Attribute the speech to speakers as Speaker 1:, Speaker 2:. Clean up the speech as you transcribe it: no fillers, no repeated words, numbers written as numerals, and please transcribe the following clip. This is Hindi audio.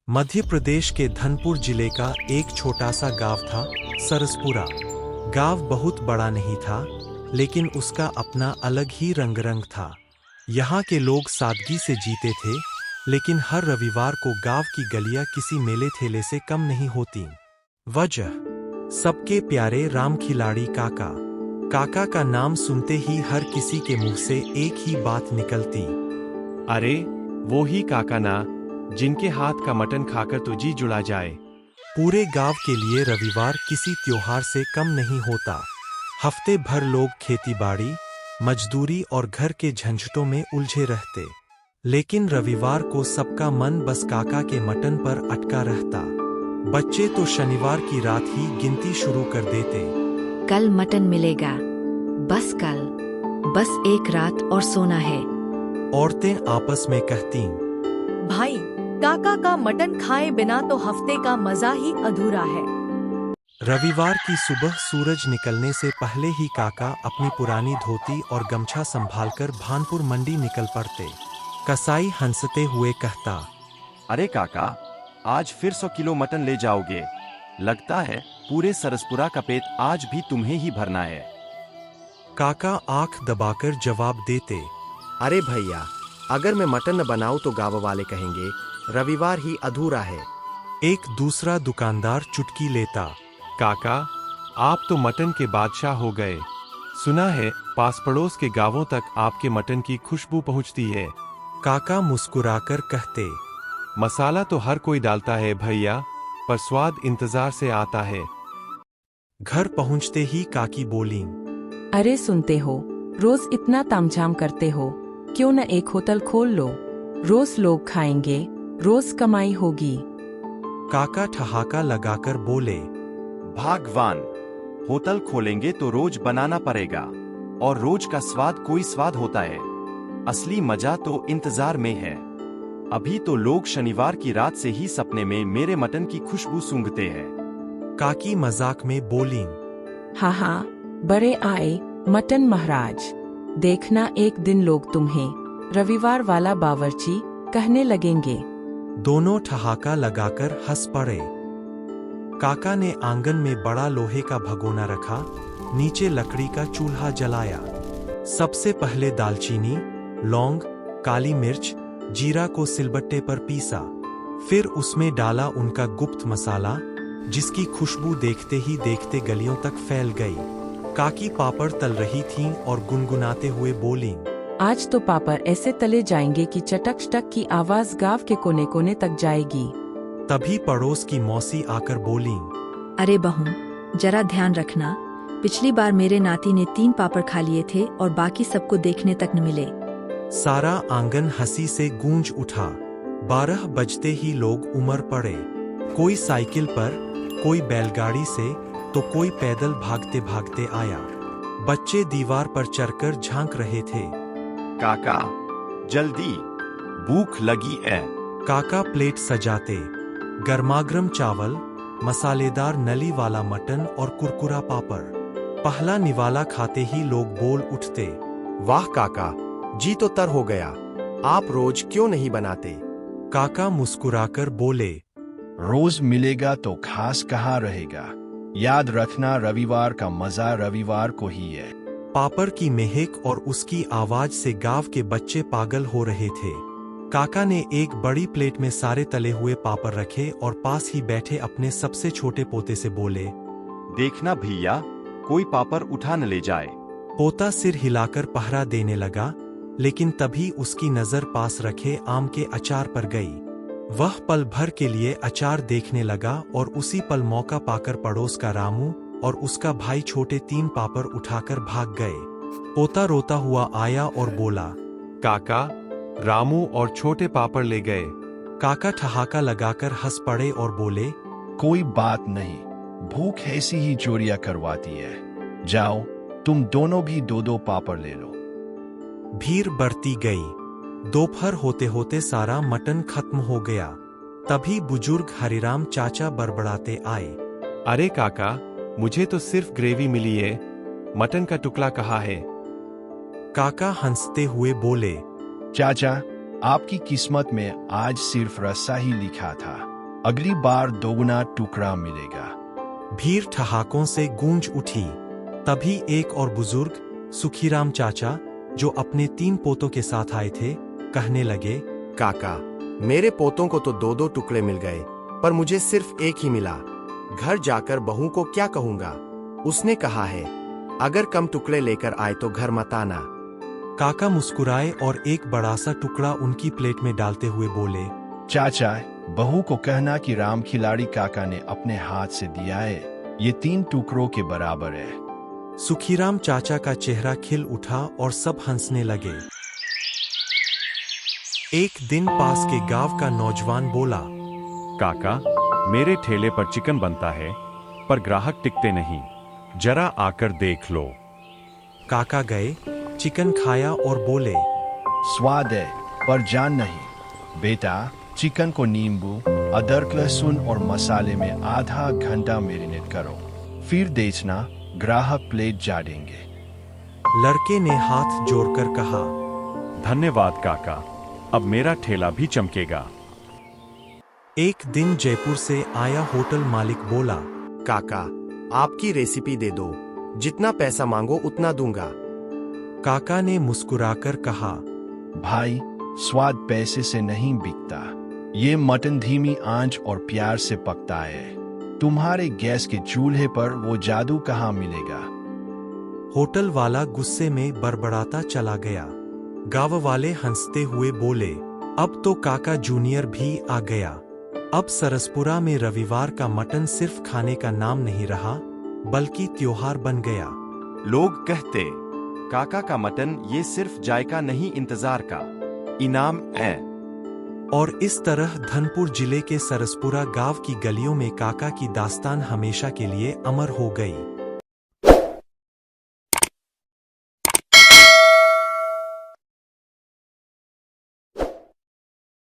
Speaker 1: मध्य प्रदेश के धनपुर जिले का एक छोटा सा गांव था, सरसपुरा। गांव बहुत बड़ा नहीं था, लेकिन उसका अपना अलग ही रंग था। यहाँ के लोग सादगी से जीते थे, लेकिन हर रविवार को गांव की गलियां किसी मेले ठेले से कम नहीं होती। वजह, सबके प्यारे राम खिलाड़ी काका। काका का नाम सुनते ही हर किसी के मुंह से एक ही बात निकलती।
Speaker 2: अरे वो ही काका ना, जिनके हाथ का मटन खाकर तो जी जुड़ा जाए।
Speaker 1: पूरे गांव के लिए रविवार किसी त्योहार से कम नहीं होता। हफ्ते भर लोग खेतीबाड़ी, मजदूरी और घर के झंझटों में उलझे रहते, लेकिन रविवार को सबका मन बस काका के मटन पर अटका रहता। बच्चे तो शनिवार की रात ही गिनती शुरू कर देते।
Speaker 3: कल मटन मिलेगा, बस कल, बस एक रात और सोना है।
Speaker 1: औरतें आपस में कहतीं,
Speaker 4: भाई काका का मटन खाए बिना तो हफ्ते का मजा ही अधूरा है।
Speaker 1: रविवार की सुबह सूरज निकलने से पहले ही काका अपनी पुरानी धोती और गमछा संभालकर भानपुर मंडी निकल पड़ते। कसाई हंसते हुए कहता,
Speaker 5: अरे काका, आज फिर 100 किलो मटन ले जाओगे? लगता है पूरे सरसपुरा का पेट आज भी तुम्हें ही भरना है।
Speaker 1: काका आंख दबाकर जवाब देते,
Speaker 6: अरे भैया, अगर मैं मटन न बनाऊं तो गांव वाले कहेंगे रविवार ही अधूरा है।
Speaker 1: एक दूसरा दुकानदार चुटकी लेता,
Speaker 2: काका, आप तो मटन के बादशाह हो गए। सुना है पास पड़ोस के गांवों तक आपके मटन की खुशबू पहुंचती है।
Speaker 1: काका मुस्कुराकर कहते,
Speaker 2: मसाला तो हर कोई डालता है भैया, पर स्वाद इंतजार से आता है।
Speaker 1: घर पहुंचते ही काकी बोलीं,
Speaker 7: अरे सुनते हो, रोज इतना तामझाम करते हो, क्यों न एक होटल खोल लो? रोज लोग खाएंगे, रोज कमाई होगी।
Speaker 1: काका ठहाका लगाकर बोले,
Speaker 5: भगवान, होटल खोलेंगे तो रोज बनाना पड़ेगा, और रोज का स्वाद कोई स्वाद होता है। असली मजा तो इंतजार में है। अभी तो लोग शनिवार की रात से ही सपने में मेरे मटन की खुशबू सूंघते हैं।
Speaker 1: काकी मजाक में बोलीं,
Speaker 7: हाँ हाँ, बड़े आए मटन महाराज। देखना एक दिन लोग तुम्हें रविवार वाला बावर्ची कहने लगेंगे।
Speaker 1: दोनों ठहाका लगाकर हंस पड़े। काका ने आंगन में बड़ा लोहे का भगोना रखा, नीचे लकड़ी का चूल्हा जलाया। सबसे पहले दालचीनी, लौंग, काली मिर्च, जीरा को सिलबट्टे पर पीसा। फिर उसमें डाला उनका गुप्त मसाला, जिसकी खुशबू देखते ही देखते गलियों तक फैल गई। काकी पापड़ तल रही थीं और गुनगुनाते हुए बोलीं,
Speaker 7: आज तो पापड़ ऐसे तले जाएंगे कि चटक चटक की आवाज गांव के कोने कोने तक जाएगी।
Speaker 1: तभी पड़ोस की मौसी आकर बोलीं,
Speaker 3: अरे बहू, जरा ध्यान रखना, पिछली बार मेरे नाती ने 3 पापड़ खा लिए थे और बाकी सबको देखने तक न मिले।
Speaker 1: सारा आंगन हंसी से गूंज उठा। 12 बजते ही लोग उमड़ पड़े। कोई साइकिल पर, कोई बैलगाड़ी से, तो कोई पैदल भागते भागते आया। बच्चे दीवार पर चढ़कर झांक रहे थे।
Speaker 5: काका, जल्दी, भूख लगी है।
Speaker 1: काका प्लेट सजाते। गर्मागर्म चावल, मसालेदार नली वाला मटन और कुरकुरा पापड़। पहला निवाला खाते ही लोग बोल उठते,
Speaker 6: वाह काका, जी तो तर हो गया। आप रोज क्यों नहीं बनाते?
Speaker 1: काका मुस्कुराकर बोले,
Speaker 8: रोज मिलेगा तो खास कहाँ रहेगा। याद रखना, रविवार का मजा रविवार को ही है।
Speaker 1: पापड़ की महक और उसकी आवाज से गांव के बच्चे पागल हो रहे थे। काका ने एक बड़ी प्लेट में सारे तले हुए पापड़ रखे और पास ही बैठे अपने सबसे छोटे पोते से बोले,
Speaker 5: देखना भैया, कोई पापड़ उठा न ले जाए।
Speaker 1: पोता सिर हिलाकर पहरा देने लगा, लेकिन तभी उसकी नजर पास रखे आम के अचार पर गई। वह पल भर के लिए अचार देखने लगा और उसी पल मौका पाकर पड़ोस का रामू और उसका भाई छोटे 3 पापड़ उठाकर भाग गए। पोता रोता हुआ आया और बोला,
Speaker 2: काका, रामू और छोटे पापड़ ले गए।
Speaker 1: काका ठहाका लगाकर हंस पड़े और बोले,
Speaker 8: कोई बात नहीं, भूख ऐसी ही चोरियां करवाती है। जाओ, तुम दोनों भी 2-2 पापड़ ले लो।
Speaker 1: भीड़ बढ़ती गई। दोपहर होते होते सारा मटन खत्म हो गया। तभी बुजुर्ग हरिराम चाचा बड़बड़ाते आए,
Speaker 2: अरे काका, मुझे तो सिर्फ ग्रेवी मिली है, मटन का टुकड़ा कहाँ है?
Speaker 1: काका हंसते हुए बोले,
Speaker 8: चाचा, आपकी किस्मत में आज सिर्फ रस्सा ही लिखा था। अगली बार दोगुना टुकड़ा मिलेगा।
Speaker 1: भीड़ ठहाकों से गूंज उठी। तभी एक और बुजुर्ग, सुखीराम चाचा, जो अपने 3 पोतों के साथ आए थे, कहने लगे,
Speaker 6: काका, मेरे पोतों को तो 2-2 टुकड़े मिल गए, पर मुझे सिर्फ एक ही मिला। घर जाकर बहू को क्या कहूंगा? उसने कहा है, अगर कम टुकड़े लेकर आए तो घर मत आना।
Speaker 1: काका मुस्कुराए और एक बड़ा सा टुकड़ा उनकी प्लेट में डालते हुए बोले,
Speaker 8: चाचा, बहू को कहना कि राम खिलाड़ी काका ने अपने हाथ से दिया है, ये 3 टुकड़ों के बराबर है।
Speaker 1: सुखीराम चाचा का चेहरा खिल उठा और सब हंसने लगे। एक दिन पास के गांव का नौजवान बोला,
Speaker 2: काका, मेरे ठेले पर चिकन बनता है, पर ग्राहक टिकते नहीं, जरा आकर देख लो।
Speaker 1: काका गए, चिकन खाया और बोले,
Speaker 8: स्वाद है पर जान नहीं। बेटा, चिकन को नींबू, अदरक, लहसुन और मसाले में आधा घंटा मैरिनेट करो, फिर बेचना, ग्राहक प्लेट जा देंगे।
Speaker 1: लड़के ने हाथ जोड़कर कहा,
Speaker 2: धन्यवाद काका, अब मेरा ठेला भी चमकेगा।
Speaker 1: एक दिन जयपुर से आया होटल मालिक बोला,
Speaker 6: काका, आपकी रेसिपी दे दो, जितना पैसा मांगो उतना दूंगा।
Speaker 1: काका ने मुस्कुराकर कहा,
Speaker 8: भाई, स्वाद पैसे से नहीं बिकता। ये मटन धीमी आंच और प्यार से पकता है। तुम्हारे गैस के चूल्हे पर वो जादू कहाँ मिलेगा?
Speaker 1: होटल वाला गुस्से में बड़बड़ाता चला गया। गांव वाले हंसते हुए बोले, अब तो काका जूनियर भी आ गया। अब सरसपुरा में रविवार का मटन सिर्फ खाने का नाम नहीं रहा, बल्कि त्योहार बन गया।
Speaker 5: लोग कहते, काका का मटन ये सिर्फ जायका नहीं, इंतजार का इनाम है।
Speaker 1: और इस तरह धनपुर जिले के सरसपुरा गांव की गलियों में काका की दास्तान हमेशा के लिए अमर हो गई।